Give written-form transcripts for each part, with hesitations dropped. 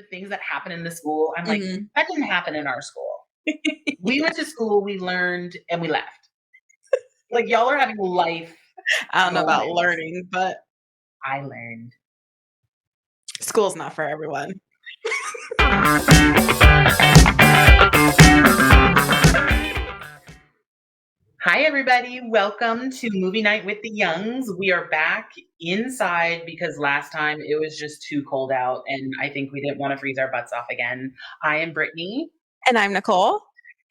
the things that happen in the school, I'm like, Mhm. that didn't happen in our school. We went to school, we learned, and we left. Like, y'all are having life I don't know about moments. learning, but I learned. school's not for everyone. Hi, everybody. Welcome to Movie Night with the Youngs. We are back inside because last time it was just too cold out, and I think we didn't want to freeze our butts off again. I am Brittany. And I'm Nicole.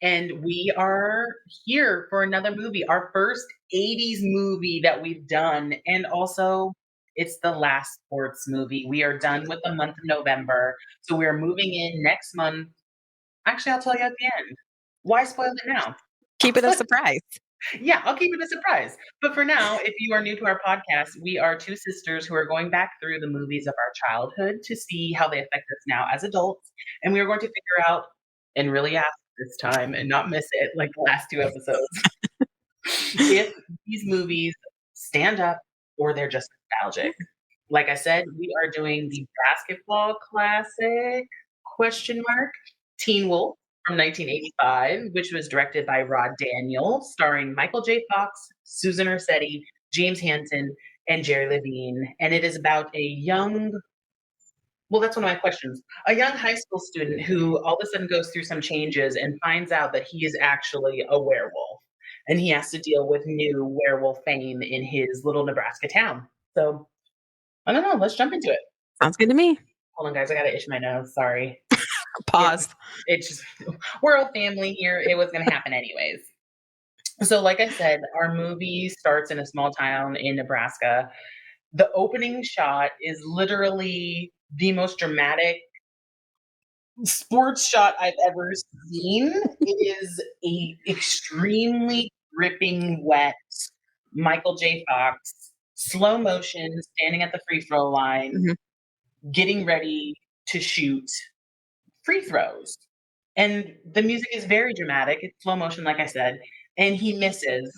And we are here for another movie, our first 80s movie that we've done. And also, it's the last sports movie. We are done with the month of November. So we're moving in next month. Actually, I'll tell you at the end. Why spoil it now? Keep it a surprise. Yeah, I'll keep it a surprise. But for now, if you are new to our podcast, we are two sisters who are going back through the movies of our childhood to see how they affect us now as adults. And we are going to figure out and really ask this time and not miss it like the last two episodes if these movies stand up or they're just nostalgic. Like I said, we are doing the basketball classic question mark Teen Wolf from 1985, which was directed by Rod Daniel, starring Michael J. Fox, Susan Ursetti, James Hansen, and Jerry Levine. And it is about a young, well, that's one of my questions. A young high school student who all of a sudden goes through some changes and finds out that he is actually a werewolf. And he has to deal with new werewolf fame in his little Nebraska town. So, I don't know. Let's jump into it. Sounds good to me. Hold on, guys. I got to itch my nose. Sorry. Pause. It's just, we're a family here. It was going to happen anyways. So, like I said, our movie starts in a small town in Nebraska. The opening shot is literally the most dramatic sports shot I've ever seen. It is a extremely dripping wet Michael J. Fox, slow motion, standing at the free throw line, getting ready to shoot free throws. And the music is very dramatic. It's slow motion, like I said, and he misses.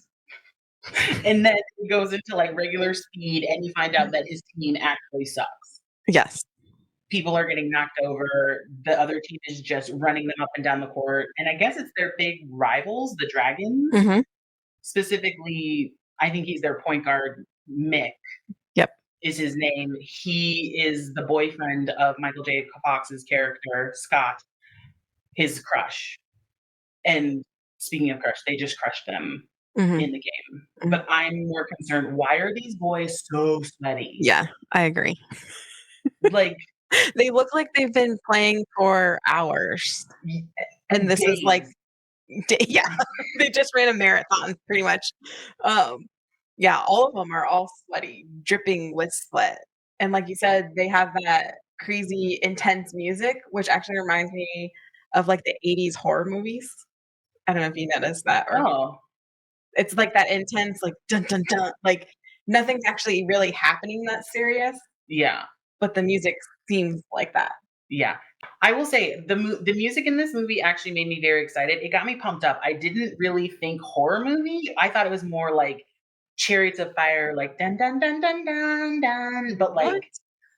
And then he goes into like regular speed, and you find out that his team actually sucks. Yes. People are getting knocked over. The other team is just running them up and down the court. And I guess it's their big rivals, the Dragons. Specifically, I think he's their point guard, Mick. Yep. Is his name. He is the boyfriend of Michael J. Fox's character, Scott, his crush. And speaking of crush, they just crushed them in the game. But I'm more concerned, why are these boys so sweaty? Yeah, I agree. Like, they look like they've been playing for hours. And this is like, yeah, they just ran a marathon pretty much. Yeah, all of them are all sweaty, dripping with sweat. And like you said, they have that crazy, intense music, which actually reminds me of like the 80s horror movies. I don't know if you noticed that. Or it's like that intense, like dun dun dun, like nothing's actually really happening that's serious. Yeah. But the music seems like that. Yeah. I will say the music in this movie actually made me very excited. It got me pumped up. I didn't really think horror movie. I thought it was more like Chariots of Fire, like dun dun dun dun dun dun, but like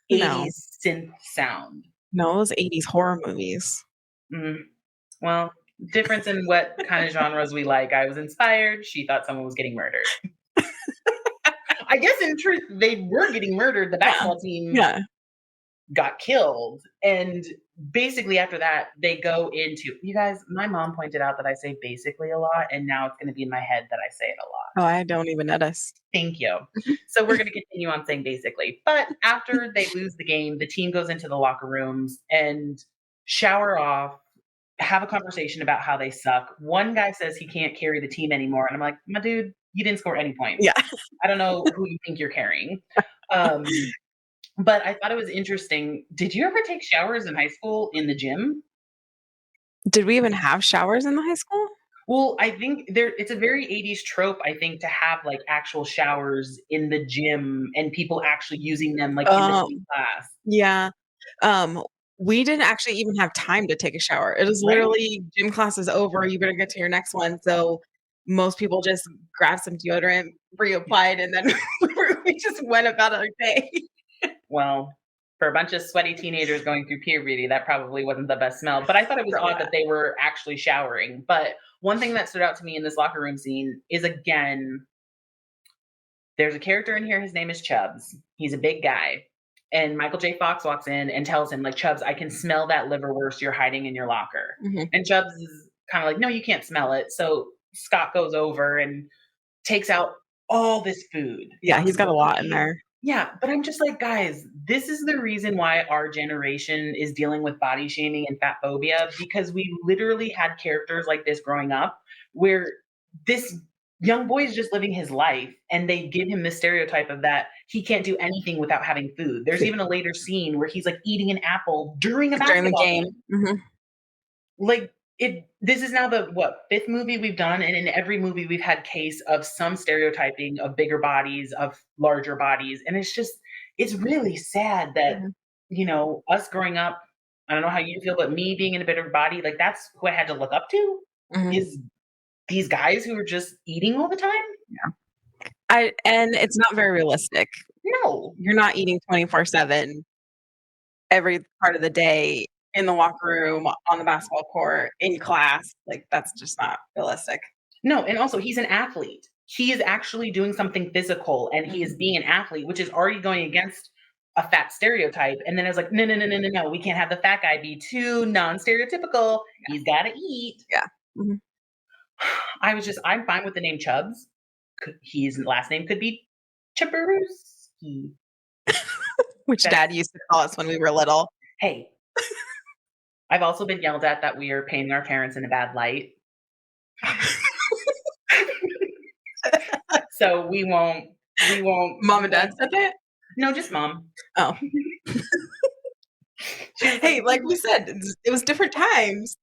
what? 80s synth sound. No, it was 80s horror movies. Well, difference in what kind of genres we like. I was inspired. She thought someone was getting murdered. I guess in truth, they were getting murdered. The basketball team got killed. And basically after that, they go into, you guys, my mom pointed out that I say basically a lot, and now it's going to be in my head that I say it a lot. Oh, I don't even notice. Thank you. So we're going to continue on saying basically. But after they lose the game, the team goes into the locker rooms and shower off, have a conversation about how they suck. One guy says he can't carry the team anymore. And I'm like, my dude, you didn't score any points. Yeah. I don't know who you think you're carrying. But I thought it was interesting. Did you ever take showers in high school in the gym? Did we even have showers in the high school? Well, I think it's a very 80s trope, I think, to have like actual showers in the gym and people actually using them like in the class. Yeah. We didn't actually even have time to take a shower. It was literally gym class is over. You better get to your next one. So most people just grabbed some deodorant, reapplied, and then we just went about our day. Well, For a bunch of sweaty teenagers going through puberty, that probably wasn't the best smell, but I thought it was Probably odd not. that they were actually showering. But one thing that stood out to me in this locker room scene is, again, there's a character in here, his name is Chubbs. He's a big guy. And Michael J. Fox walks in and tells him, like, Chubbs, I can smell that liverwurst you're hiding in your locker. Mhm. And Chubbs is kind of like, no, you can't smell it. So Scott goes over and takes out all this food. Yeah, he's got a lot in Okay. there. Yeah, but I'm just like, guys, this is the reason why our generation is dealing with body shaming and fat phobia, because we literally had characters like this growing up where this young boy is just living his life and they give him this stereotype of that he can't do anything without having food. There's even a later scene where he's like eating an apple during a During the basketball game. game. Mhm. Like, this is now the fifth movie we've done, and in every movie we've had case of some stereotyping of bigger bodies, of larger bodies, and it's really sad that, Mhm. us growing up, I don't know how you feel, but me being in a bigger body, like, that's who I had to look up to, Mhm. is these guys who are just eating all the time? And it's not very realistic. No. You're not eating 24/7 every part of the day in the locker room, on the basketball court, in class, like, that's just not realistic. No, and also he's an athlete. He is actually doing something physical, and he is being an athlete, which is already going against a fat stereotype. And then I was like, no, no, no, no, no, no. We can't have the fat guy be too non-stereotypical. He's got to eat. Yeah. Mhm. I'm fine with the name Chubbs. His last name could be Chabaruski. Which dad used to call us when we were little. Hey, I've also been yelled at that we are painting our parents in a bad light. So we won't. Mom and dad said that? No, just mom. Oh. Hey, like we said, it was different times.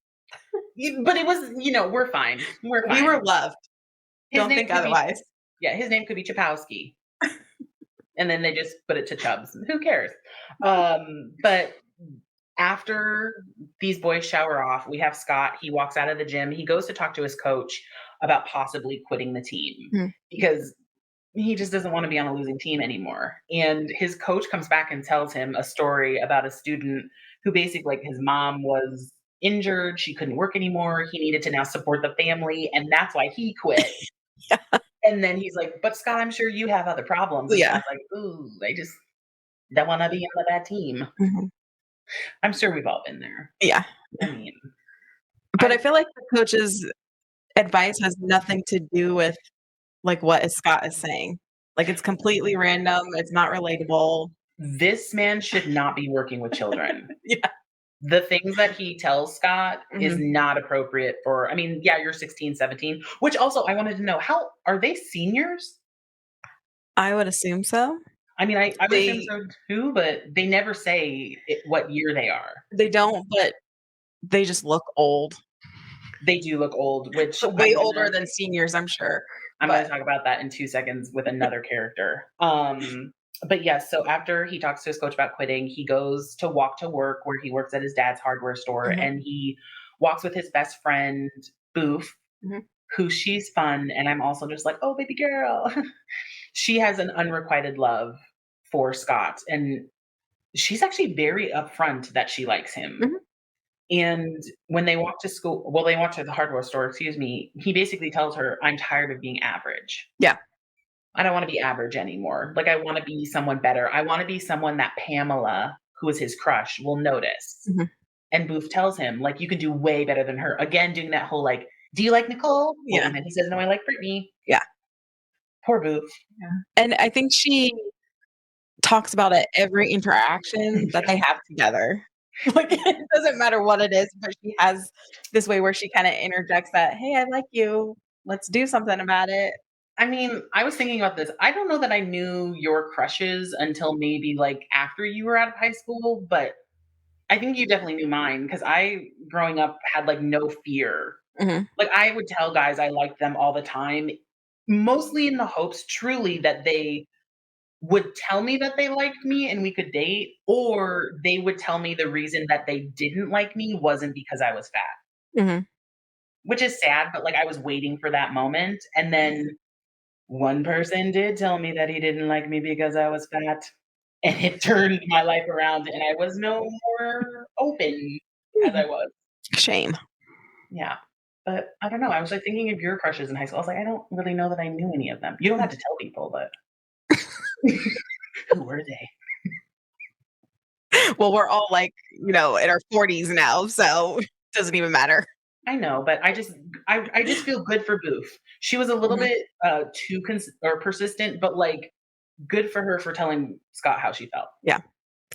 But it was, we're fine. We're fine. We were loved. His Don't name think could be- otherwise. yeah, his name could be Chapowski. And then they just put it to Chubbs. Who cares? But after these boys shower off, we have Scott. He walks out of the gym. He goes to talk to his coach about possibly quitting the team because he just doesn't want to be on a losing team anymore. And his coach comes back and tells him a story about a student who basically, like, his mom was injured. She couldn't work anymore. He needed to now support the family. And that's why he quit. Yeah. And then he's like, but Scott, I'm sure you have other problems. And Yeah. Scott's like, ooh, I just don't want to be on that team. Mhm. I'm sure we've all been there. Yeah. I mean, But I feel like the coach's advice has nothing to do with, like, what Scott is saying. Like, it's completely random, it's not relatable. this man should not be working with children. Yeah. The things that he tells Scott is Mhm. not appropriate for, I mean, yeah, you're 16, 17, which also I wanted to know, how are they seniors? I would assume so. I mean, I would assume They so too, but they never say what year they are. they don't, but they just look old. They do look old, which Way older than seniors, I'm sure. I'm going to talk about that in 2 seconds with another character. But yes, so after he talks to his coach about quitting, he goes to walk to work where he works at his dad's hardware store, and he walks with his best friend, Boof, who she's fun, and I'm also just like, oh, baby girl. She has an unrequited love for Scott, and she's actually very upfront that she likes him. And when they walk to school, well, they walk to the hardware store, excuse me, he basically tells her, I'm tired of being average. Yeah. I don't want to be average anymore. Like, I want to be someone better. I want to be someone that Pamela, who is his crush, will notice. And Booth tells him, like, you can do way better than her. Again, doing that whole, like, do you like Nicole? Yeah. And then he says, no, I like Britney. Yeah. Poor Booth. Yeah. And I think she talks about it every interaction that they have together. Like, it doesn't matter what it is, but she has this way where she kinda interjects that, "Hey, I like you. Let's do something about it." I mean, I was thinking about this. I don't know that I knew your crushes until maybe, like, after you were out of high school, but I think you definitely knew mine because I, growing up, had, like, no fear. Like, I would tell guys I liked them all the time, mostly in the hopes, truly, that they would tell me that they liked me and we could date, or they would tell me the reason that they didn't like me wasn't because I was fat. Which is sad, but, like, I was waiting for that moment, and then one person did tell me that he didn't like me because I was fat. and it turned my life around, and I was no more open as I was. Shame. Yeah. But I don't know. I was like thinking of your crushes in high school. I was like, I don't really know that I knew any of them. You don't have to tell people, but who were they? Well, we're all like, in our 40s now, so it doesn't even matter. I know, but I just feel good for Boof. She was a little Mhm. bit too persistent, but like good for her for telling Scott how she felt. Yeah.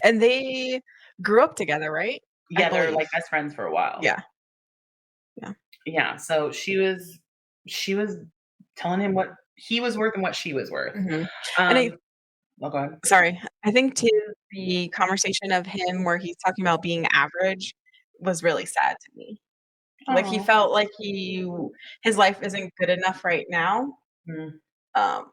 And they grew up together, right? I Yeah, they're believe. like best friends for a while. Yeah. Yeah. Yeah, so she was telling him what he was worth and what she was worth. Mhm. And Um, oh, go ahead. sorry, I think too, the conversation of him where he's talking about being average was really sad to me. Like, he Oh, felt like his life isn't good enough right now. mm, Um,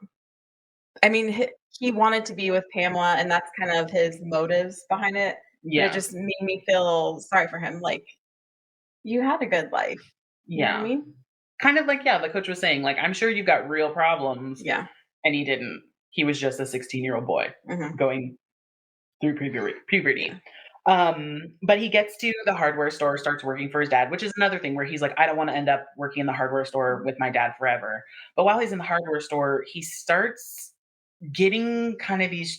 I mean, he wanted to be with Pamela, and that's kind of his motives behind it, but it yeah, just made me feel sorry for him, like, you had a good life, you know what I yeah. mean? Kind of like, yeah, the coach was saying, like, I'm sure you've got real problems, Yeah. and he didn't. He was just a 16-year-old boy Mhm. going through Yeah. puberty. But he gets to the hardware store, starts working for his dad, which is another thing where he's like, I don't want to end up working in the hardware store with my dad forever. But while he's in the hardware store, he starts getting kind of these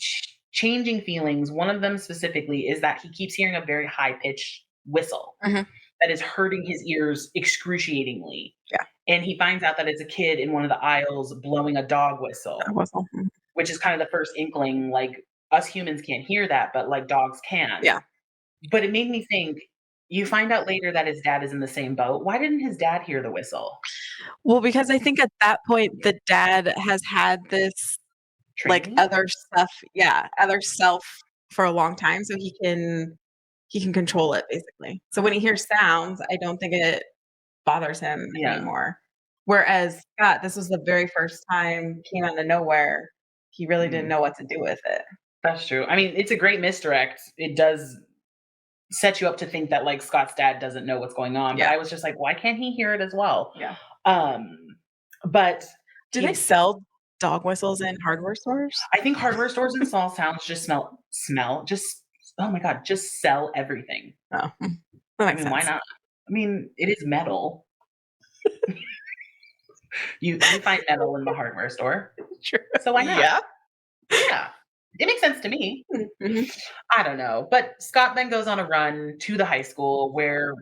changing feelings. One of them specifically is that he keeps hearing a very high pitched whistle Mhm. that is hurting his ears excruciatingly. Yeah. And he finds out that it's a kid in one of the aisles blowing a dog That whistle, was all. Mhm. which is kind of the first inkling, like, us humans can't hear that, but, like, dogs can. Yeah. But it made me think, you find out later that his dad is in the same boat. Why didn't his dad hear the whistle? Well, because I think at that point, the dad has had this, like, Training? other stuff other self for a long time, so he can control it, basically. So when he hears sounds, I don't think it bothers him Yeah, anymore. Whereas Scott, this was the very first time, came out of nowhere, he really didn't mhm, know what to do with it. that's true. I mean, it's a great misdirect. It does set you up to think that, like, Scott's dad doesn't know what's going on, but Yeah, I was just like, "Why can't he hear it as well?" yeah. Um, but Do they he sell dog whistles in hardware stores? I think hardware stores and small towns just smell just oh my god, just sell everything. Oh, that I makes mean, why sense. not? I mean, it is metal. You find metal in the hardware store, Sure. so why not? Yeah. Yeah, it makes sense to me. Mhm. I don't know, but Scott then goes on a run to the high school where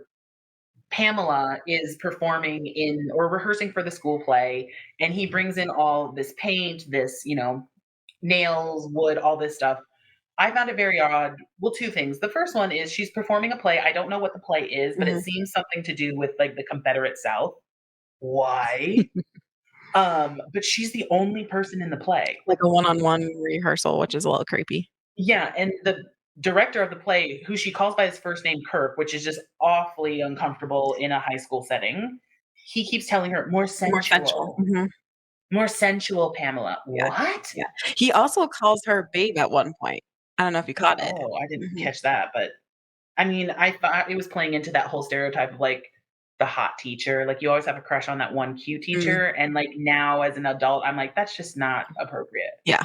Pamela is performing in or rehearsing for the school play, and he brings in all this paint, this, nails, wood, all this stuff. I found it very odd. Well, 2 things. The first one is she's performing a play. I don't know what the play is, but it Mhm. seems something to do with, like, the Confederate South. Why? But she's the only person in the play. Like a one-on-one rehearsal, which is a little creepy. Yeah, and the director of the play, who she calls by his first name, Kirk, which is just awfully uncomfortable in a high school setting, he keeps telling her, More sensual. Mhm. more sensual, Pamela." Yeah, What? yeah. He also calls her babe at one point. I don't know if you caught it. Oh, I didn't Mhm. catch that, but I mean, I thought it was playing into that whole stereotype of, like, the hot teacher. Like, you always have a crush on that one cute Mm, teacher, and, like, now as an adult, I'm like, "That's just not appropriate." yeah.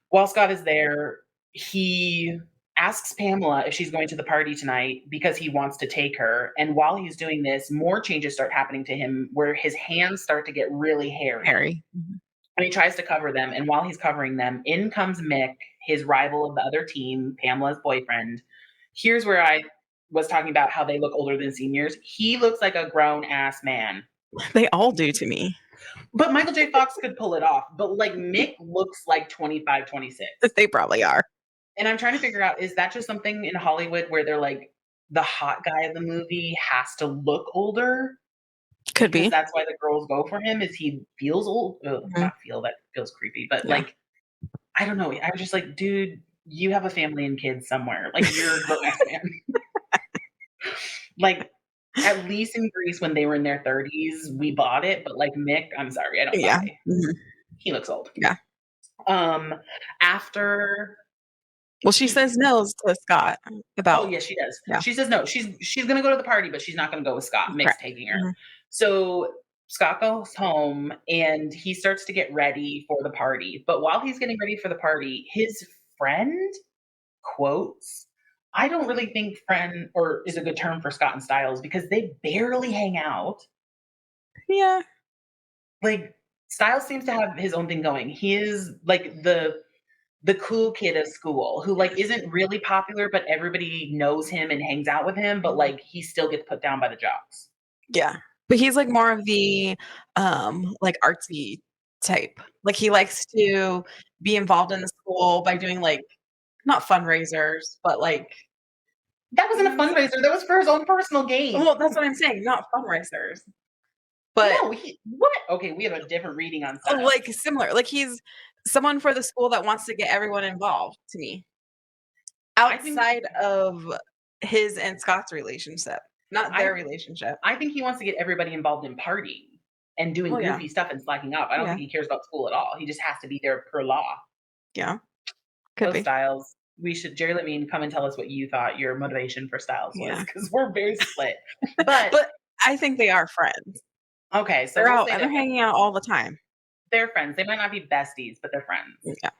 While Scott is there, he asks Pamela if she's going to the party tonight because he wants to take her, and while he's doing this, more changes start happening to him where his hands start to get really hairy, Harry. Mhm. and he tries to cover them, and while he's covering them, in comes Mick, his rival of the other team, Pamela's boyfriend. Here's where I was talking about how they look older than seniors. He looks like a grown ass man. They all do to me. But Michael J. Fox could pull it off. But like Mick looks like 25, 26. They probably are. And I'm trying to figure out, is that just something in Hollywood where they're like, the hot guy of the movie has to look older Could because be. that's why the girls go for him? Is he feels old? Ugh, Mhm. not feel, that feels creepy. But Yeah. like, I don't know. I was just like, dude, you have a family and kids somewhere. Like, you're a grown ass man. Like, at least in Greece when they were in their 30s, we bought it. But like Mick, I'm sorry, I don't Yeah. buy. Mhm. He looks old. Yeah. Um, after Well, she he says no to Scott Oh, about yeah, she does. yeah, She says no. She's gonna go to the party, but she's not gonna go with Scott. Mick's correct. taking her. Mhm. So Scott goes home and he starts to get ready for the party. But while he's getting ready for the party, his friend, quotes. I don't really think friend or is a good term for Scott and Styles because they barely hang out. Yeah. Like Styles seems to have his own thing going. He is like the cool kid of school who like isn't really popular, but everybody knows him and hangs out with him, but like he still gets put down by the jocks. Yeah. But he's like more of the like artsy type. Like he likes to be involved in the school by doing like not fundraisers, but like That wasn't a fundraiser. That was for his own personal gain. well, that's what I'm saying, not fundraisers. But no, what? Okay, we have a different reading on Styles. like similar. Like he's someone for the school that wants to get everyone involved to me. Outside of his and Scott's relationship, not their relationship. I think he wants to get everybody involved in partying and doing goofy stuff and slacking off. I don't think he cares about school at all. He just has to be there per law. Yeah. Could be. Styles. We should, Jerry Levine, come and tell us what you thought your motivation for Styles was, because we're very split. But I think they are friends. Okay, so they're out and they're hanging out all the time. They're friends. They might not be besties, but they're friends. Yeah.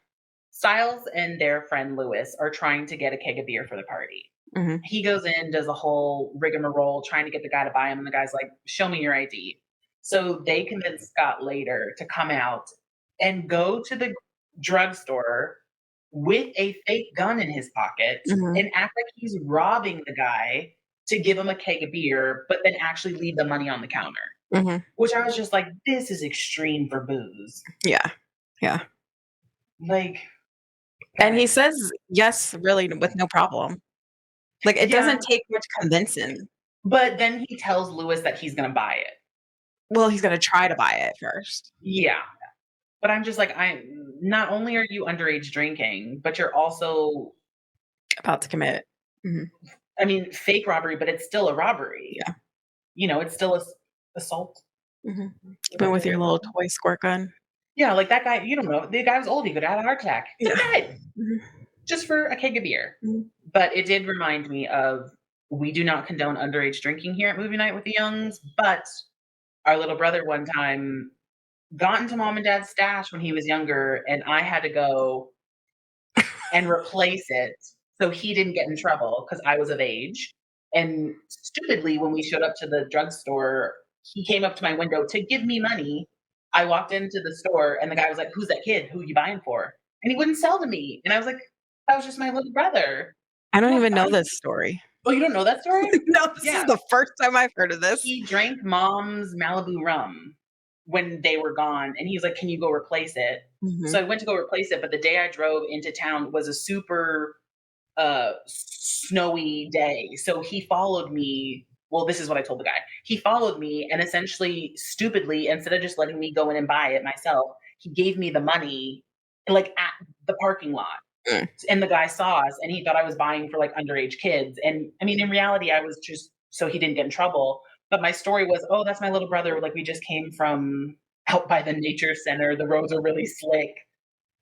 Styles and their friend Louis are trying to get a keg of beer for the party. Mm-hmm. He goes in, does a whole rigmarole, trying to get the guy to buy him, and the guy's like, "Show me your ID." So they convince Scott later to come out and go to the drugstore with a fake gun in his pocket and act like he's robbing the guy to give him a keg of beer, but then actually leave the money on the counter. Which I was just like, this is extreme for booze. Yeah. Yeah. Like, and he says yes, really, with no problem. Like, it doesn't take much convincing. But then he tells Louis that he's going to buy it. Well, he's going to try to buy it first. Yeah. But I'm just like, not only are you underage drinking, but you're also about to commit. I mean, fake robbery, but it's still a robbery. Yeah. You know, it's still assault. Even with your little toy squirt gun. Yeah, like that guy, you don't know. The guy was old. He could have had a heart attack. He died. Just for a keg of beer. But it did remind me of, we do not condone underage drinking here at Movie Night with the Youngs, but our little brother one time got into mom and dad's stash when he was younger, and I had to go and replace it so he didn't get in trouble because I was of age. And stupidly, when we showed up to the drugstore, he came up to my window to give me money. I walked into the store and the guy was like, "Who's that kid? Who are you buying for?" And he wouldn't sell to me. And I was like, "That was just my little brother." I don't even know this story. Oh, you don't know that story? No, this is the first time I've heard of this. He drank mom's Malibu rum when they were gone. And he was like, "Can you go replace it?" So I went to go replace it. But the day I drove into town was a super snowy day. So he followed me. Well, this is what I told the guy. He followed me and essentially, stupidly, instead of just letting me go in and buy it myself, he gave me the money like at the parking lot. And the guy saw us and he thought I was buying for like underage kids. And I mean, in reality, I was just so he didn't get in trouble. But my story was, oh, that's my little brother. Like, we just came from out by the nature center. The roads are really slick.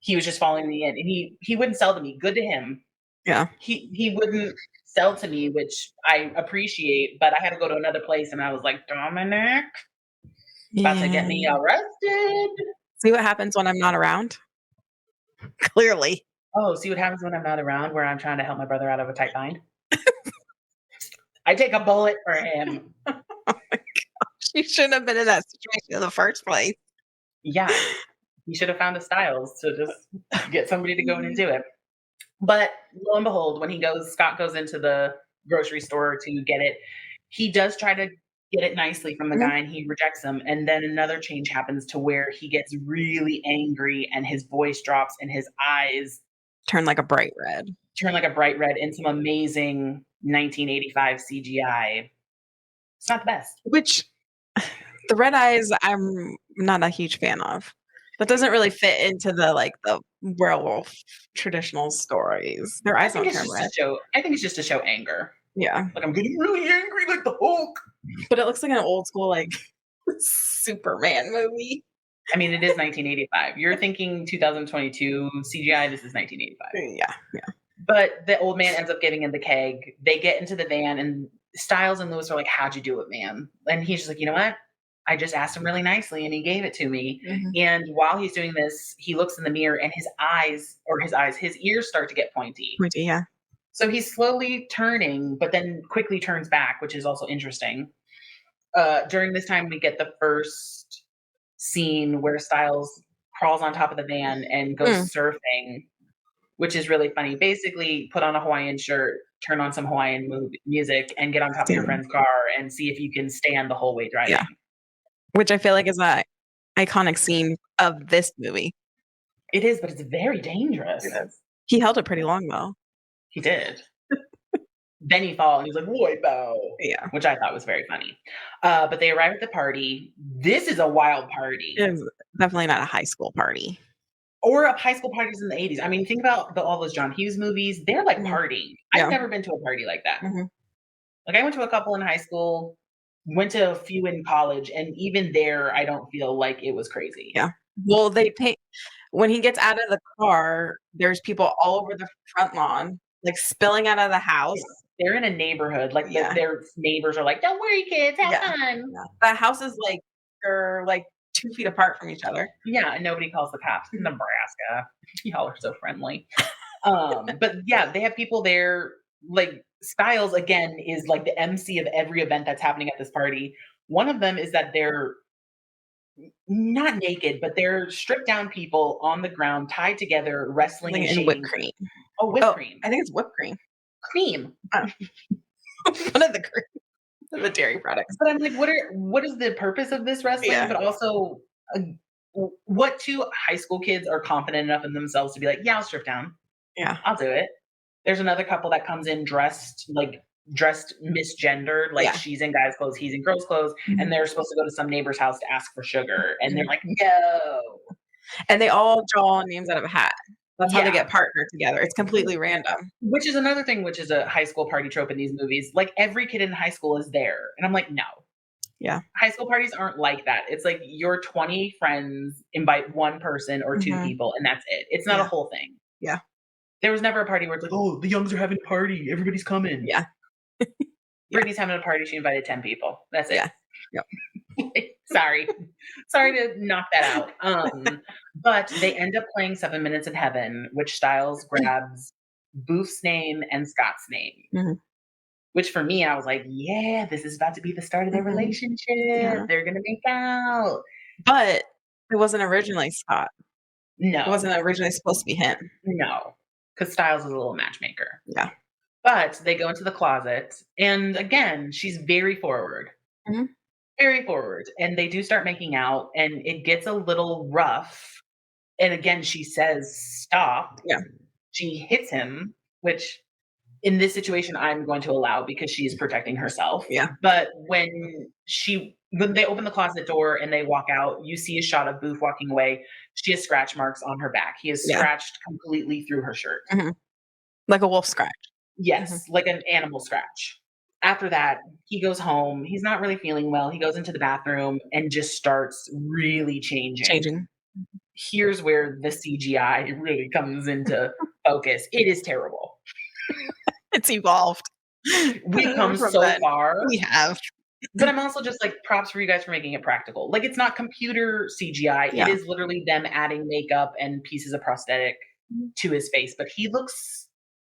He was just following me in, and he wouldn't sell to me. Good to him. Yeah. He wouldn't sell to me, which I appreciate, but I had to go to another place and I was like, "Dominic, about to get me arrested." See what happens when I'm not around? Clearly. Oh, see what happens when I'm not around, where I'm trying to help my brother out of a tight bind? I take a bullet for him. Oh my gosh. You shouldn't have been in that situation in the first place. Yeah. You should have found a Styles to just get somebody to go in and do it. But lo and behold, when Scott goes into the grocery store to get it, he does try to get it nicely from the guy and he rejects him. And then another change happens to where he gets really angry and his voice drops and his eyes turn like a bright red in some amazing 1985 CGI. It's not the best. Which the red eyes I'm not a huge fan of. That doesn't really fit into the werewolf traditional stories. Their eyes don't turn red. I think it's just to show anger. Yeah. Like, I'm getting really angry like the Hulk. But it looks like an old school Superman movie. I mean, it is 1985. You're thinking 2022 CGI. This is 1985. Yeah. But the old man ends up getting in the keg. They get into the van, and Styles and Louis are like, "How'd you do it, man?" And he's just like, "You know what? I just asked him really nicely and he gave it to me. Mhm. And while he's doing this, he looks in the mirror and his ears start to get pointy. Pointy, yeah. So he's slowly turning, but then quickly turns back, which is also interesting. During this time, we get the first scene where Styles crawls on top of the van and goes surfing, which is really funny. Basically, put on a Hawaiian shirt, turn on some Hawaiian music, and get on top of your friend's car and see if you can stand the whole way driving. Yeah. Which I feel like is a iconic scene of this movie. It is, but it's very dangerous. He held it pretty long, though. He did. Then he falls and he's like, "Wipe out." Yeah. Which I thought was very funny. But they arrive at the party. This is a wild party. It's definitely not a high school party. Or high school parties in the 80s. I mean, think about all those John Hughes movies. They're like partying. Yeah. I've never been to a party like that. Mhm. Like, I went to a couple in high school, went to a few in college, and even there, I don't feel like it was crazy. Yeah. Well, when he gets out of the car, there's people all over the front lawn, like, spilling out of the house. They're in a neighborhood. Like, Yeah. their neighbors are like, "Don't worry, kids, have fun." Yeah. The houses, like, are, like, 2 feet apart from each other. Yeah, and nobody calls the cops. Nebraska. Y'all are so friendly. But yeah, they have people there. Like, Styles, again, is like the MC of every event that's happening at this party. One of them is that they're not naked, but they're stripped down people on the ground, tied together, wrestling and In whipped cream. Oh, whipped cream. I think it's whipped cream. Cream. One of the cream. The dairy products. But I'm like, what is the purpose of this wrestling? Yeah. But also, what two high school kids are confident enough in themselves to be like, "Yeah, I'll strip down. Yeah. I'll do it." There's another couple that comes in dressed misgendered, like she's in guy's clothes, he's in girl's clothes, and they're supposed to go to some neighbor's house to ask for sugar, and they're like, "No." And they all draw names out of a hat. That's how they get partnered together. It's completely random. Which is another thing, which is a high school party trope in these movies. Like, every kid in high school is there. And I'm like, no. Yeah. High school parties aren't like that. It's like your 20 friends invite one person or two people, and that's it. It's not a whole thing. Yeah. There was never a party where it's like, "Oh, the youngs are having a party. Everybody's coming." Yeah. Brittany's having a party. She invited 10 people. That's it. Yeah. Sorry to knock that out. But they end up playing 7 Minutes in Heaven, which Styles grabs Booth's name and Scott's name. Which for me, I was like, yeah, this is about to be the start of their relationship. Yeah. They're gonna make out. But it wasn't originally Scott. No. It wasn't originally supposed to be him. No. Because Styles is a little matchmaker. Yeah. But they go into the closet, and again, she's very forward. Very forward. And they do start making out, and it gets a little rough. And again, she says, "Stop." Yeah. She hits him, which in this situation I'm going to allow because she's protecting herself. Yeah. But when they open the closet door and they walk out, you see a shot of Booth walking away. She has scratch marks on her back. He is scratched completely through her shirt. Like a wolf scratch. Yes, like an animal scratch. After that, he goes home. He's not really feeling well. He goes into the bathroom and just starts really changing. Here's where the CGI really comes into focus. It is terrible. It's evolved. We've come so far. We have. But I'm also just like, props for you guys for making it practical. Like, it's not computer CGI. It is literally them adding makeup and pieces of prosthetic to his face. But he looks...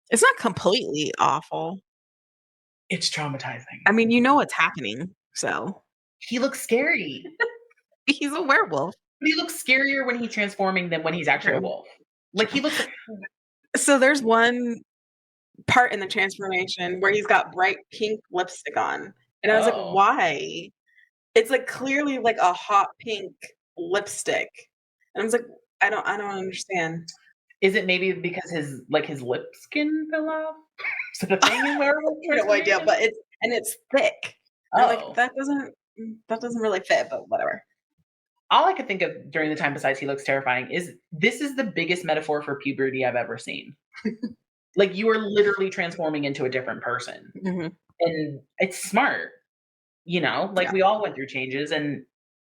It's not completely awful. It's traumatizing. I mean, you know what's happening, so. He looks scary. He's a werewolf. But he looks scarier when he's transforming than when he's actually a wolf. Like, he looks... So there's one part in the transformation where he's got bright pink lipstick on. And I was like, why? It's like clearly like a hot pink lipstick. And I was like, I don't understand. Is it maybe because his lip skin fell off? Is that a thing in werewolf? No idea, but it's thick. Like, that doesn't really fit, but whatever. All I could think of during the time, besides he looks terrifying, is this is the biggest metaphor for puberty I've ever seen. Like, you are literally transforming into a different person. And it's smart. You know, like, we all went through changes, and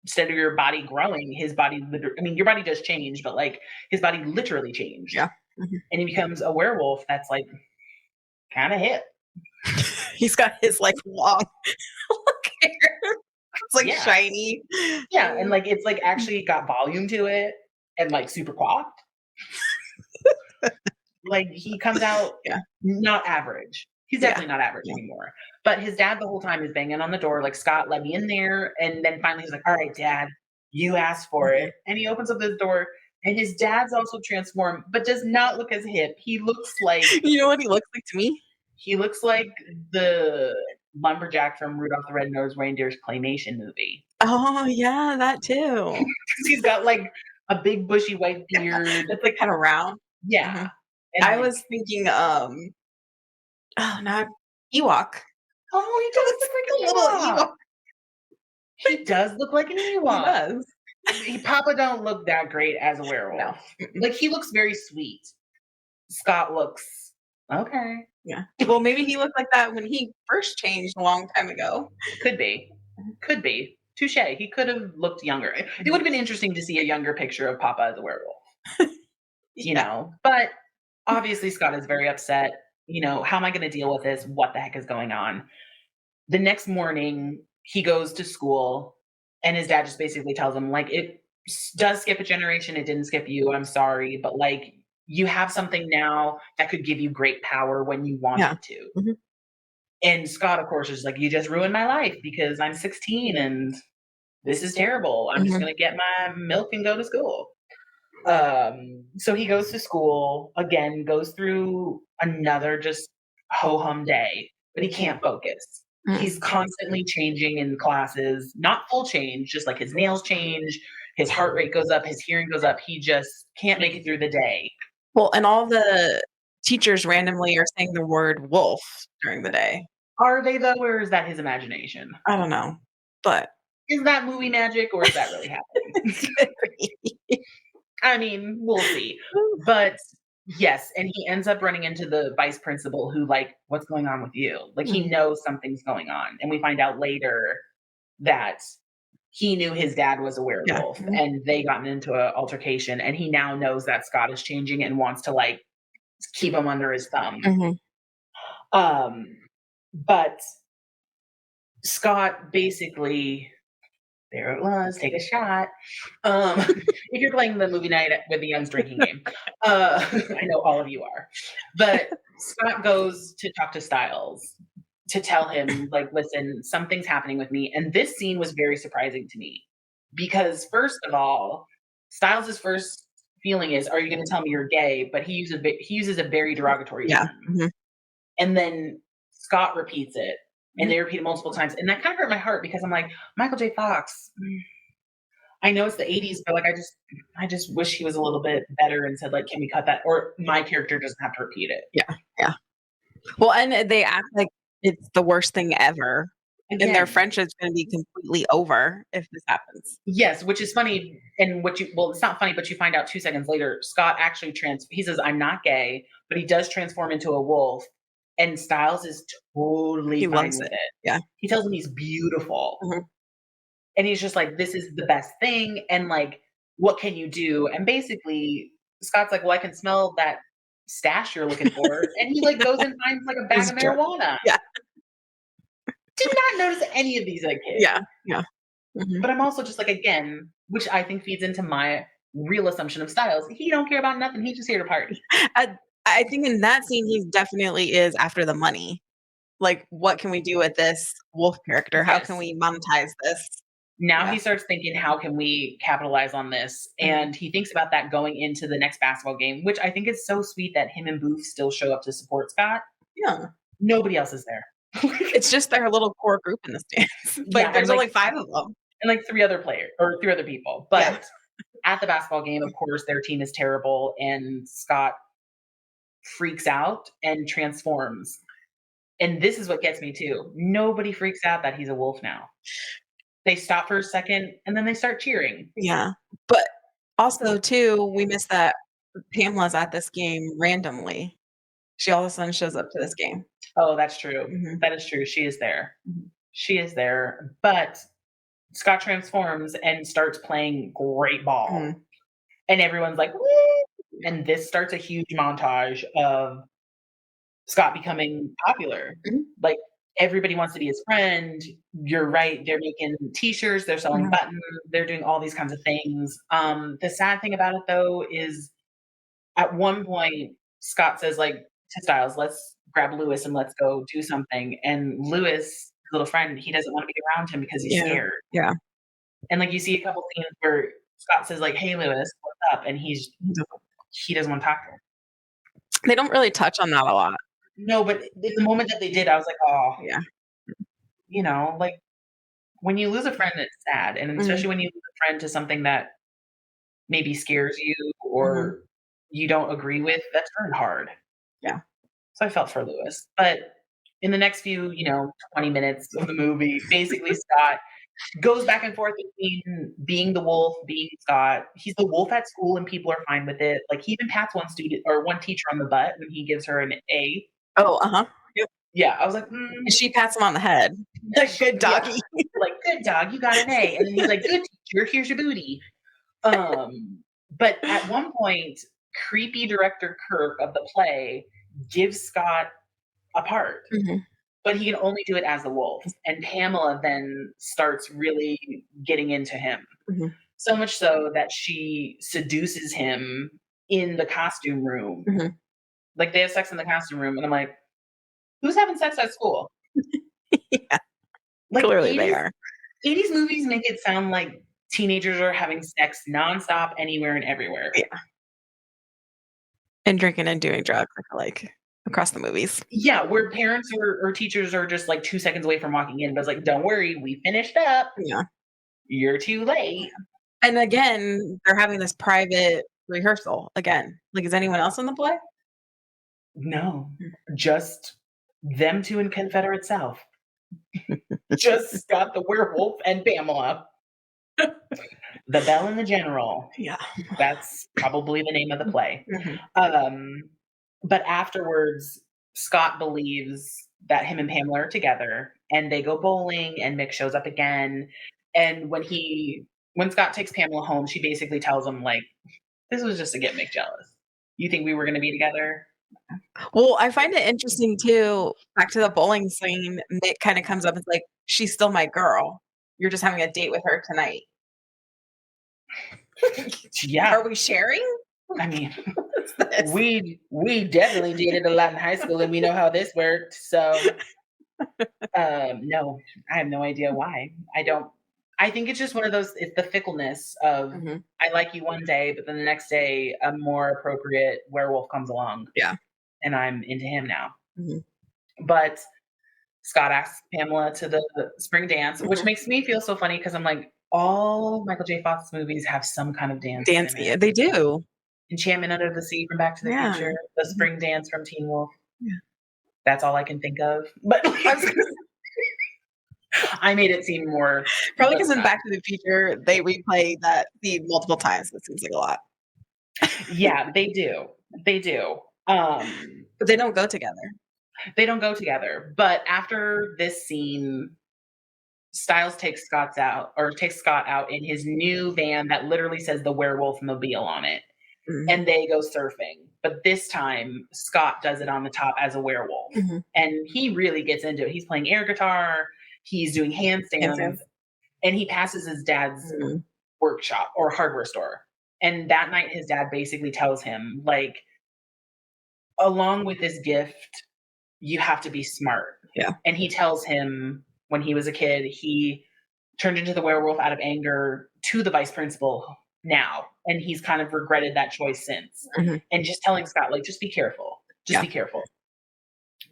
instead of your body growing, his body your body does change, but like, his body literally changed. Yeah. And he becomes a werewolf that's like kind of hip. He's got his like long hair. like Yeah. shiny. Yeah, and like it's like actually got volume to it and like super coiffed. Like he comes out Yeah. not average. He's Yeah. definitely not average Yeah. anymore. But his dad the whole time is banging on the door, like, Scott, let me in there. And then finally he's like, all right, dad, you asked for it. And he opens up this door, and his dad's also transformed, but does not look as hip. He looks like You know what he looks like to me? the lumberjack from Rudolph the Red-Nosed Reindeer's claymation movie. Oh, yeah, that too. He's got like a big bushy white beard. It's like kinda round. Yeah. Mhm. And I like, was thinking, oh, no, Ewok. oh, he does A look like an little Ewok. Ewok. He does look like an He Ewok. does. Papa don't look that great as a No. werewolf. Mm-mm. Like he looks very sweet. Scott looks okay. Yeah. Well, maybe he looked like that when he first changed a long time ago. Could be. Could be. Touche. He could have looked younger. It would have been interesting to see a younger picture of Papa as a werewolf. You Yeah. know, but obviously Scott is very upset. You know, how am I going to deal with this? What the heck is going on? The next morning, he goes to school, and his dad just basically tells him, like, it does skip a generation. It didn't skip you. I'm sorry. But, like, you have something now that could give you great power when you want Yeah. it to. Mhm. And Scott, of course, is like, you just ruined my life because I'm 16 and this is terrible. I'm just Mhm. going to get my milk and go to school. So he goes to school again, goes through another just ho hum day, but he can't focus. Mm. He's constantly changing in classes, not full change, just like his nails change, his heart rate goes up, his hearing goes up. He just can't make it through the day. Well, and all the teachers randomly are saying the word wolf during the day. Are they though, or is that his imagination? I don't know, but Is that movie magic, or is that really happening? I mean, we'll see. But yes, and he ends up running into the vice principal who, like, what's going on with you? Like, he knows something's going on. And we find out later that he knew his dad was a Yeah. werewolf and they gotten into an altercation. And he now knows that Scott is changing and wants to, like, keep him under his thumb. Mhm. But Scott basically, there it was, take a shot. If you're playing the movie night with the Young's drinking game, I know all of you are. But Scott goes to talk to Styles to tell him, like, listen, something's happening with me. And this scene was very surprising to me because, first of all, Styles' first feeling is, "Are you going to tell me you're gay?" But he uses a very derogatory Yeah. term, Mhm. and then Scott repeats it, and they repeat it multiple times, and that kind of hurt my heart because I'm like, Michael J. Fox. I know it's the 80s, but like I just wish he was a little bit better and said, like, can we cut that? Or my character doesn't have to repeat it. Yeah. Yeah. Well, and they act like it's the worst thing ever, and their Again, friendship's gonna be completely over if this happens. yes, which is funny. And it's not funny, but you find out 2 seconds later, Scott actually he says, I'm not gay, but he does transform into a wolf. And Styles is totally He fine loves with it. it. Yeah. He tells him he's beautiful. Mhm. And he's just like, this is the best thing. And like, what can you do? And basically, Scott's like, well, I can smell that stash you're looking for. And he like goes and finds like a bag He's of drunk. marijuana. Yeah. Did not notice any of these as a kid. Yeah. Yeah. Mhm. But I'm also just like, again, which I think feeds into my real assumption of Styles. He don't care about nothing. He's just here to party. I think in that scene, he definitely is after the money. Like, what can we do with this wolf character? How can Yes. we monetize this? Now Yeah. he starts thinking, how can we capitalize on this? And he thinks about that going into the next basketball game, which I think is so sweet that him and Booth still show up to support Scott. Yeah. Nobody else is there. It's just their little core group in the stands. Like, Yeah, there's and, only like 5 of them. and like 3 other people. But Yeah. at the basketball game, of course, their team is terrible, and Scott freaks out and transforms. And this is what gets me too. Nobody freaks out that he's a wolf now. They stop for a second and then they start cheering. Yeah. But also too, we missed that Pamela's at this game randomly. She all of a sudden shows up to this game. Oh, that's true. Mhm. That is true. She is there. Mhm. She is there. But Scott transforms and starts playing great ball. Mhm. And everyone's like, woo! And this starts a huge montage of Scott becoming popular. Mhm. Like everybody wants to be his friend. You're right. They're making t-shirts, they're selling Mhm. buttons, they're doing all these kinds of things. The sad thing about it though is at one point Scott says like to Styles, let's grab Lewis and let's go do something. And Lewis, his little friend, he doesn't want to be around him because he's Yeah. scared. Yeah. And like you see a couple scenes where Scott says like, "Hey Lewis, what's up?" And he doesn't want to talk to him. They don't really touch on that a lot. No, but the moment that they did, I was like, "Oh, Yeah. like when you lose a friend, it's sad, and Mhm. especially when you lose a friend to something that maybe scares you Mhm. or you don't agree with, that's very hard." Yeah. So I felt for Lewis, but in the next few, 20 minutes of the movie, basically Scott goes back and forth between being the wolf, being Scott. He's the wolf at school and people are fine with it. Like, he even pats one student or one teacher on the butt when he gives her an A. Oh, uh-huh. Yep. Yeah, I was like, And she pats him on the head. Good yeah, doggy. like, "Good dog, you got an A." And then he's like, "Good teacher, here's your booty." But at one point, creepy director Kirk of the play gives Scott a part, Mhm. but he can only do it as the wolf. And Pamela then starts really getting into him. Mhm. So much so that she seduces him in the costume room. Mhm. Like, they have sex in the costume room, and I'm like, "Who's having sex at school?" Yeah, Like, clearly they 80s are. 80s movies make it sound like teenagers are having sex nonstop anywhere and everywhere. Yeah, and drinking and doing drugs, I feel like, across the movies. Yeah, where parents or teachers are just, like, 2 seconds away from walking in, but it's like, "Don't worry, we finished up. Yeah. You're too late." And again, they're having this private rehearsal again. Like, is anyone else in the play? No, just them 2 in Confederate South. Just Scott the werewolf and Pamela. The Bell and the General. Yeah. That's probably the name of the play. Mhm. Um, but afterwards, Scott believes that him and Pamela are together, and they go bowling, and Mick shows up again. And when Scott takes Pamela home, she basically tells him, like, "This was just to get Mick jealous. You think we were gonna be together?" Well, I find it interesting too, back to the bowling scene, Mick kinda comes up and is like, "She's still my girl. You're just having a date with her tonight. Yeah. Are we sharing? I mean, What's this?" we definitely dated a lot in high school, and we know how this worked, so, no, I have no idea why. I think it's just one of those it's the fickleness of, Mhm. I like you one day, but then the next day, a more appropriate werewolf comes along, Yeah. and I'm into him now. Mhm. But Scott asks Pamela to the spring dance, which Mhm. makes me feel so funny because 'cause I'm like, all Michael J. Fox movies have some kind of dance Dance, yeah, gimmick. they do. Enchantment Under the Sea from Back to the Yeah. Future, the Mhm. spring dance from Teen Wolf. Yeah. That's all I can think of, but I was gonna I made it seem more, probably but because it's in not. Back to the Future, they replay that scene multiple times, it seems like a lot. Yeah, they do. They do. But they don't go together. They don't go together, but after this scene, Styles takes Scott out in his new van that literally says the Werewolf Mobile on it, Mhm. and they go surfing. But this time, Scott does it on the top as a werewolf, Mhm. and he really gets into it. He's playing air guitar, he's doing handstands, Handstands. and he passes his dad's Mhm. workshop or hardware store. And that night, his dad basically tells him, like, along with this gift, you have to be smart. Yeah. And he tells him when he was a kid, he turned into the werewolf out of anger to the vice principal now. And he's kind of regretted that choice since. Mhm. And just telling Scott, like, just be careful. Just Yeah. be careful.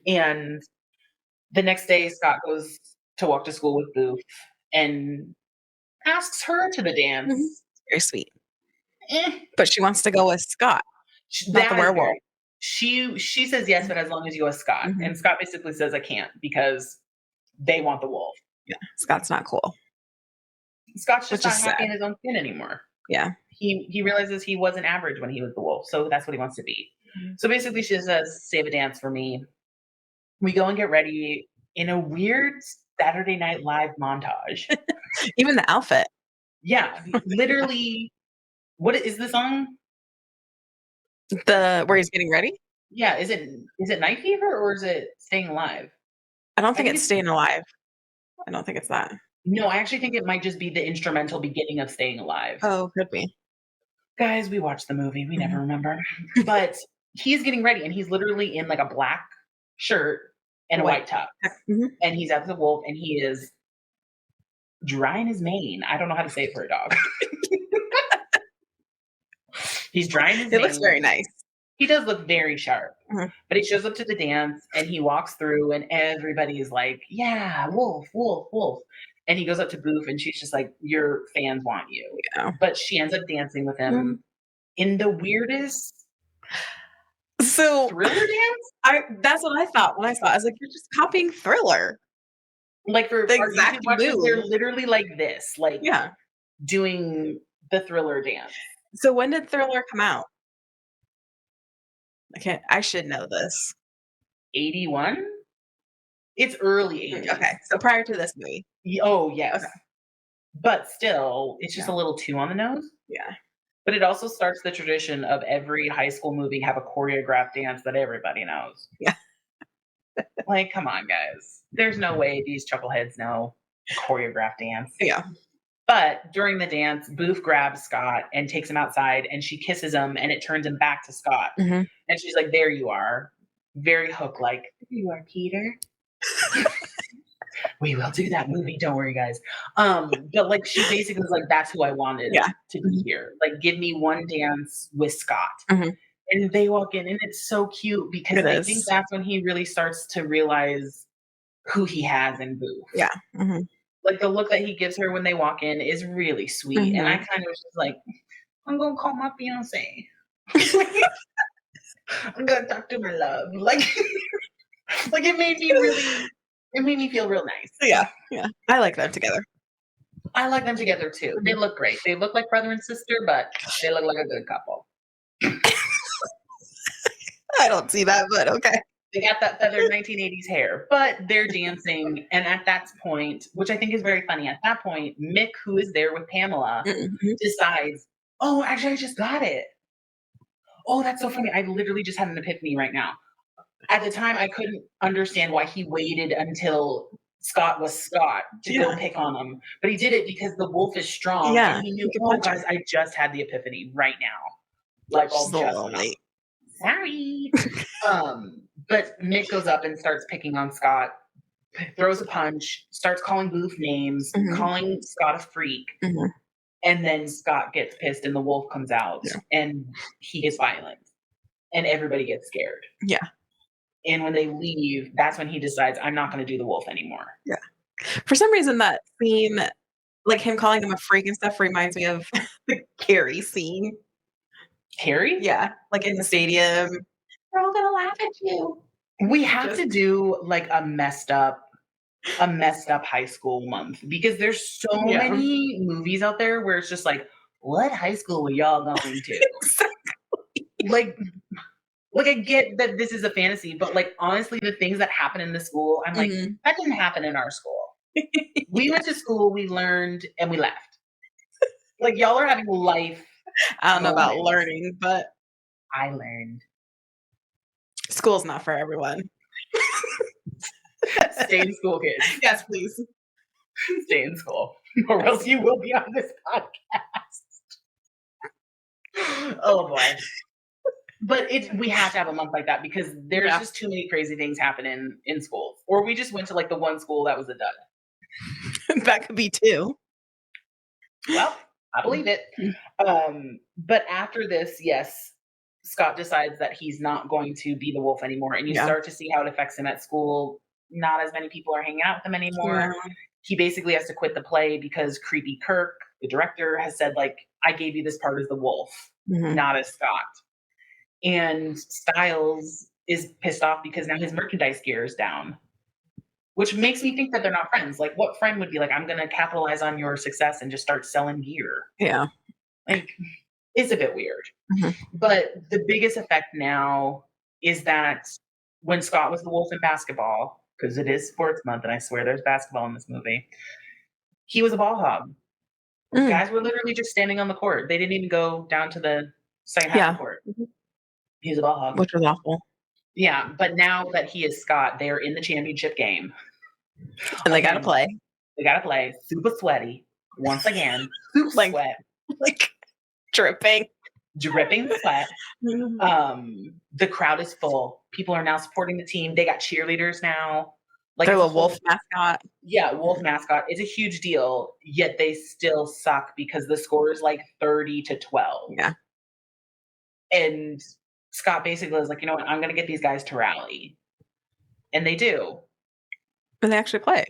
And the next day, Scott goes to walk to school with Booth and asks her to the Mhm. dance. Very sweet. Eh, But she wants to go with Scott, not the that is werewolf. very. She says yes, but as long as you go with Scott. Mhm. And Scott basically says I can't because they want the wolf. Yeah. Scott's not cool, Scott's just which is not happy sad. in his own skin anymore. Yeah. He realizes he wasn't average when he was the wolf, so that's what he wants to be. Mhm. So basically, she says, "Save a dance for me." We go and get ready in a weird Saturday Night Live montage. Even the outfit. Yeah, literally. What is the song? Where he's getting ready? Yeah, is it Night Fever or is it Staying Alive? I don't I think think it's it's Staying Alive. I don't think it's that. no, I actually think it might just be the instrumental beginning of Staying Alive. Oh, could be. Guys, we watched the movie, we never Mhm. remember. But he's getting ready, and he's literally in, like, a black shirt and a White. white tux, Mhm. and he's as a wolf, and he is drying his mane. I don't know how to say it for a dog. He's drying his It looks very mane. nice. He does look very sharp, Mhm. but he shows up to the dance, and he walks through, and everybody is like, "Yeah, wolf, wolf, wolf." And he goes up to Boof, and she's just like, "Your fans want you." Yeah. But she ends up dancing with Mhm. him in the weirdest So, Thriller dance? that's what I thought when I saw it. I was like, "You're just copying Thriller." Like, for The our YouTube exact watchers, they're move. literally like this, like, Yeah. doing the Thriller dance. So when did Thriller come out? I should know this. 81? It's early Okay, 80s. so prior to this movie. Oh, yes. Okay. But still, it's just Yeah. a little too on the nose. Yeah. But it also starts the tradition of every high school movie have a choreographed dance that everybody knows. Yeah. Like, come on, guys. There's no way these chuckleheads know a choreographed dance. Yeah. But during the dance, Booth grabs Scott and takes him outside, and she kisses him, and it turns him back to Scott. Mhm. And she's like, "There you are." Very Hook-like. "There you are, Peter." We will do that movie, don't worry, guys. But, like, she basically was like, "That's who I wanted Yeah. to be here. Like, give me one dance with Scott." Mhm. And they walk in, and it's so cute because It I think is. that's when he really starts to realize who he has in Booth. Yeah. Mhm. Like, the look that he gives her when they walk in is really sweet, and I Mhm. kind of was just like, "I'm gonna call my fiance. I'm gonna talk to my love." Like, like, it made me feel real nice. Yeah. Yeah. I like them together. I like them together too. They Mhm. look great. They look like brother and sister, but they look like a good couple. I don't see that, but okay. They got that feathered 1980s hair, but they're dancing. And at that point, which I think is very funny, at that point, Mick, who is there with Pamela, Mhm. decides, "Oh, actually, I just got it. Oh, that's so funny. I literally just had an epiphany right now." At the time, I couldn't understand why he waited until Scott was Scott to go Yeah. pick on him. But he did it because the wolf is strong and Yeah. he You knew, can "Oh, punch her. guys, I just had the epiphany right now." Light She's bulb a just little went off. late. Sorry. But Mick goes up and starts picking on Scott, throws a punch, starts calling Booth names, Mhm. calling Scott a freak, Mhm. and then Scott gets pissed and the wolf comes out Yeah. and he gets violent and everybody gets scared. Yeah. And when they leave, that's when he decides, "I'm not gonna do the wolf anymore." Yeah. For some reason, that scene, like him calling him a freak and stuff, reminds me of the Carrie scene. Carrie? Yeah, like in the stadium. "They're all gonna laugh at you." We have Just to do like a messed up high school month because there's so yeah. many movies out there where it's just like, what high school were y'all going to? Like, I get that this is a fantasy, but like honestly, the things that happen in the school, I'm like, Mhm. that didn't happen in our school. We Yeah. went to school, we learned, and we left. Like y'all are having life I don't know about moments. learning, but I learned. school's not for everyone. Stay in school, kids. Yes, please. Stay in school, or else you will be on this podcast. Oh boy. But we have to have a month like that because there's Yeah. just too many crazy things happening in schools. Or we just went to like the one school that was a dud. That could be 2. Well, I believe it. But after this, yes, Scott decides that he's not going to be the wolf anymore, and you Yeah. start to see how it affects him at school. Not as many people are hanging out with him anymore. Yeah. He basically has to quit the play because Creepy Kirk, the director, has said like, "I gave you this part as the wolf, Mhm. not as Scott." And Styles is pissed off because now his merchandise gear is down, which makes me think that they're not friends. Like, what friend would be like, "I'm going to capitalize on your success and just start selling gear"? Yeah. Like, it's a bit weird. Mhm. But the biggest effect now is that when Scott was the wolf in basketball, because it is sports month, and I swear there's basketball in this movie, he was a ball hog. Mm. Guys were literally just standing on the court. They didn't even go down to the second half of Yeah. the court. Mhm. He was a ball hog. Which was awful. Yeah, but now that he is Scott, they're in the championship game. And they gotta play. They gotta play. Super sweaty. Once again. Super Like- sweat. Like dripping. Dripping sweat. The crowd is full. People are now supporting the team. They got cheerleaders now. Like They're it's the wolf mascot. Yeah, wolf mascot. It's a huge deal, yet they still suck because the score is like 30-12. Yeah. And Scott basically is like, you know what, I'm gonna get these guys to rally. And they do. And they actually play.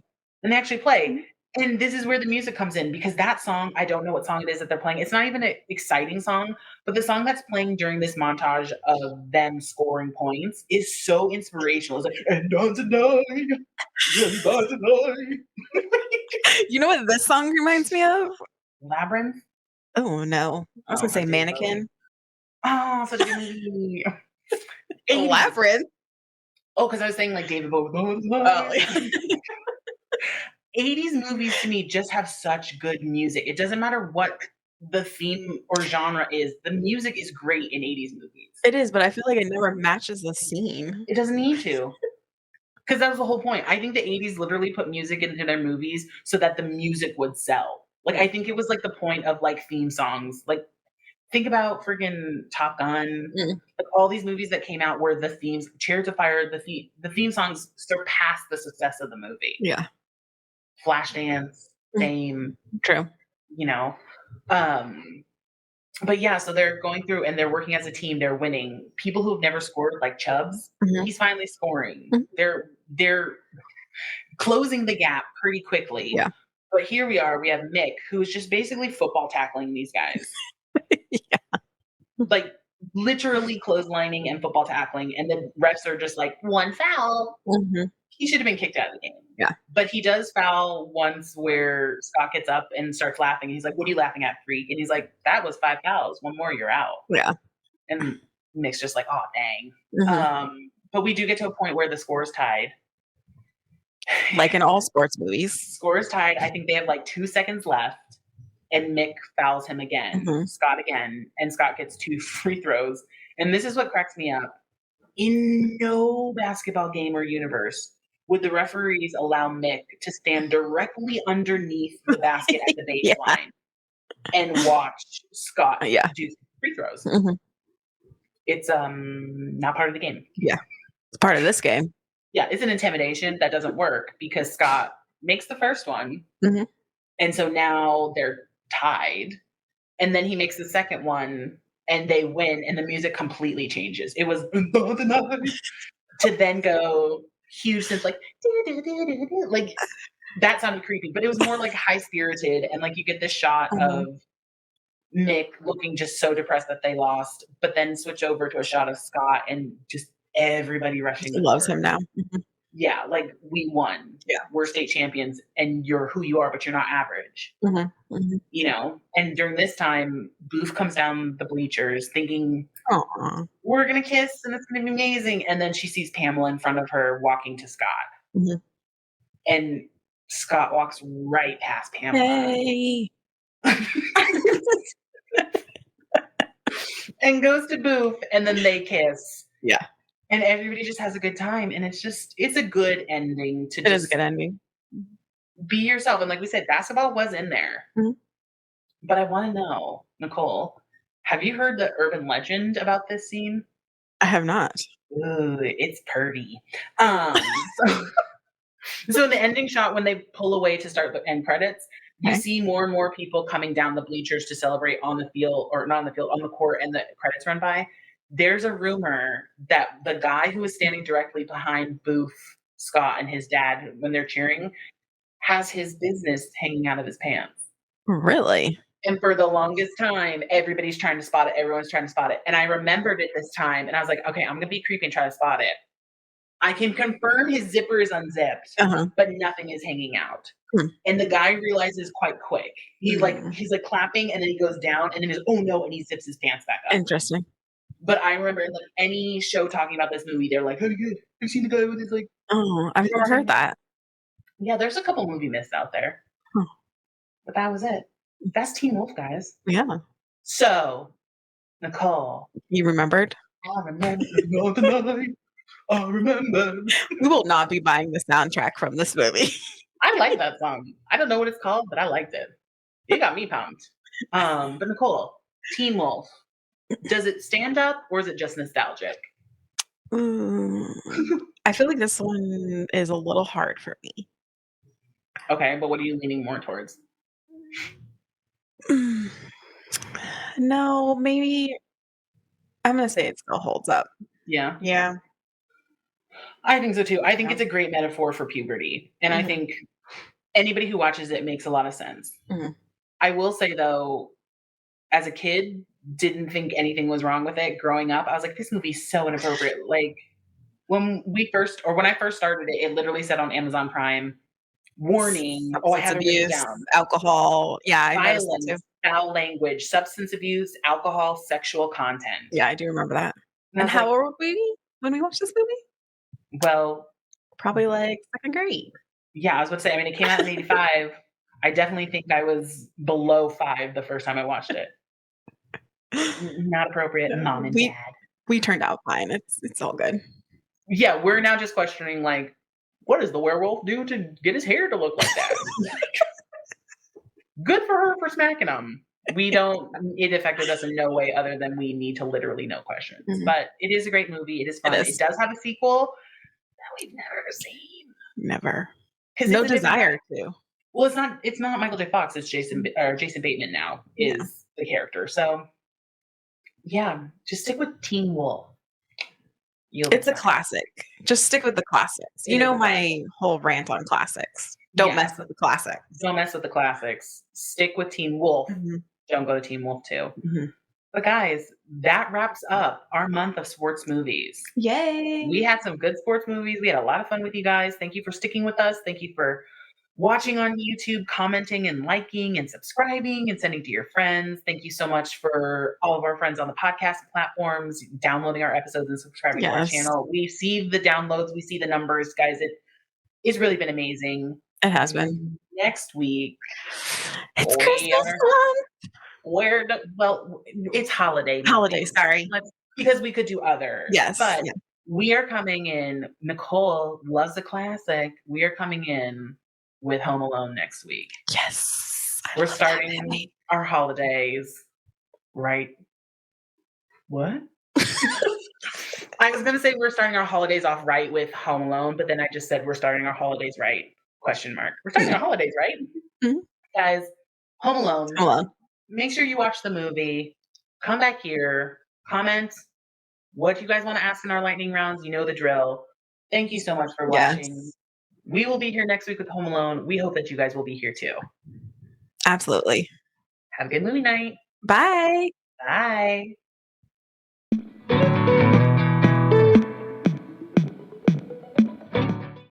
And this is where the music comes in because that song, I don't know what song it is that they're playing. It's not even an exciting song, but the song that's playing during this montage of them scoring points is so inspirational. It's like, and on tonight, and on tonight. You know what this song reminds me of? Labyrinth? Oh no. I was gonna say Mannequin. Oh, such a good movie. Labyrinth. Oh, because I was saying like David Bowie. Oh, yeah. 80s movies to me just have such good music. It doesn't matter what the theme or genre is. The music is great in 80s movies. It is, but I feel like it never matches the scene. It doesn't need to. Because that was the whole point. I think the 80s literally put music into their movies so that the music would sell. Like, I think it was like the point of like theme songs. Like, think about freaking Top Gun. Like all these movies that came out where the themes, Chariots of Fire, the theme songs surpassed the success of the movie. Yeah. Flashdance, same. True. You know. But yeah, so they're going through and they're working as a team. They're winning. People who have never scored, like Chubbs, he's finally scoring. They're closing the gap pretty quickly. Yeah. But here we are. We have Mick, who's just basically football tackling these guys. Yeah. Like literally clotheslining and football tackling, and the refs are just like, one foul. He should have been kicked out of the game. Yeah. But he does foul once where Scott gets up and starts laughing. He's like, what are you laughing at, freak? And he's like, that was 5 fouls. One more, you're out. Yeah. And Mick's just like, oh, dang. But we do get to a point where the score is tied. Like in all sports movies. Score is tied. I think they have like 2 seconds left. And Mick fouls him again. Scott again. And Scott gets 2 free throws. And this is what cracks me up. In no basketball game or universe would the referees allow Mick to stand directly underneath the basket at the baseline and watch Scott do free throws. It's not part of the game. Yeah. It's part of this game. Yeah, it's an intimidation that doesn't work because Scott makes the first one. And so now they're tied. And then he makes the second one and they win and the music completely changes. It was to then go huge since like that sounded creepy, but it was more like high spirited and like you get this shot of Mick looking just so depressed that they lost, but then switch over to a shot of Scott and just everybody rushing. He loves him now. Yeah, like we won. Yeah, we're state champions, and you're who you are, but you're not average. You know. And during this time, Booth comes down the bleachers, thinking, "We're gonna kiss, and it's gonna be amazing." And then she sees Pamela in front of her walking to Scott, and Scott walks right past Pamela. Hey. And goes to Booth, and then they kiss. Yeah. And everybody just has a good time. And it's a good ending to It is a good ending. Be yourself. And like we said, basketball was in there. But I want to know, Nicole, have you heard the urban legend about this scene? I have not. Ooh, it's pervy. So in the ending shot, when they pull away to start the end credits, you see more and more people coming down the bleachers to celebrate on the field, or not on the field, on the court, and the credits run by. There's a rumor that the guy who was standing directly behind Booth, Scott, and his dad when they're cheering has his business hanging out of his pants. Really? And for the longest time, everybody's trying to spot it. Everyone's trying to spot it. And I remembered it this time, and I was like, okay, I'm going to be creepy and try to spot it. I can confirm his zipper is unzipped, but nothing is hanging out. And the guy realizes quite quick. He's like clapping, and then he goes down, and then he's, oh no, and he zips his pants back up. Interesting. But I remember like any show talking about this movie, they're like, "Hey, good. Have you seen the guy with his like?" Oh, I've never heard that. Yeah, there's a couple movie myths out there, but that was it. That's Teen Wolf, guys. Yeah. So, Nicole, you remembered? I remember the night. I remember. We will not be buying the soundtrack from this movie. I like that song. I don't know what it's called, but I liked it. It got me pumped. But Nicole, Teen Wolf, does it stand up or is it just nostalgic? I feel like this one is a little hard for me. Okay, but what are you leaning more towards? No, maybe I'm gonna say it still holds up. Yeah. Yeah. I think so too. I think Yeah. it's a great metaphor for puberty. And I think anybody who watches it makes a lot of sense. I will say though, as a kid, didn't think anything was wrong with it. Growing up, I was like, this movie's so inappropriate. Like when I first started it, it literally said on Amazon Prime, warning. I have it written Abuse, down. alcohol. Yeah, I noticed that too. Violence, foul language, substance abuse, alcohol, sexual content. Yeah, I do remember that. And And how old were we when we watched this movie? Well, probably like second grade. Yeah, I was about to say, I mean, it came out in 85. I definitely think I was below 5 the first time I watched it. Not appropriate, mom and dad. We turned out fine. It's all good. Yeah, we're now just questioning, like, what does the werewolf do to get his hair to look like that? Good for her for smacking him. It affected us in no way other than we need to literally know questions. But it is a great movie. It is fun. It does have a sequel that we've never seen. Never. No desire to. Well, it's not Michael J. Fox, it's Jason Bateman now is the character. So yeah, just stick with Teen Wolf. It's a classic. Just stick with the classics. You know my whole rant on classics. Don't mess with the classics. Don't mess with the classics. Stick with Teen Wolf. Don't go to Teen Wolf 2. But guys, that wraps up our month of sports movies. Yay! We had some good sports movies. We had a lot of fun with you guys. Thank you for sticking with us. Thank you for watching on YouTube, commenting and liking and subscribing and sending to your friends. Thank you so much for all of our friends on the podcast platforms, downloading our episodes and subscribing to our channel. We see the downloads, we see the numbers, guys. It's really been amazing. It has been. Next week, it's Christmas month. It's holiday. Sorry. Because we could do others. Yes. But we are coming in. Nicole loves the classic. We are coming in with Home Alone next week. Yes. We're starting our holidays right. What? I was going to say we're starting our holidays off right with Home Alone, but then I just said we're starting our holidays right. ? We're starting our holidays right. Guys, Home Alone. Make sure you watch the movie. Come back here. Comment what you guys want to ask in our lightning rounds. You know the drill. Thank you so much for watching. We will be here next week with Home Alone. We hope that you guys will be here too. Absolutely. Have a good movie night. Bye. Bye.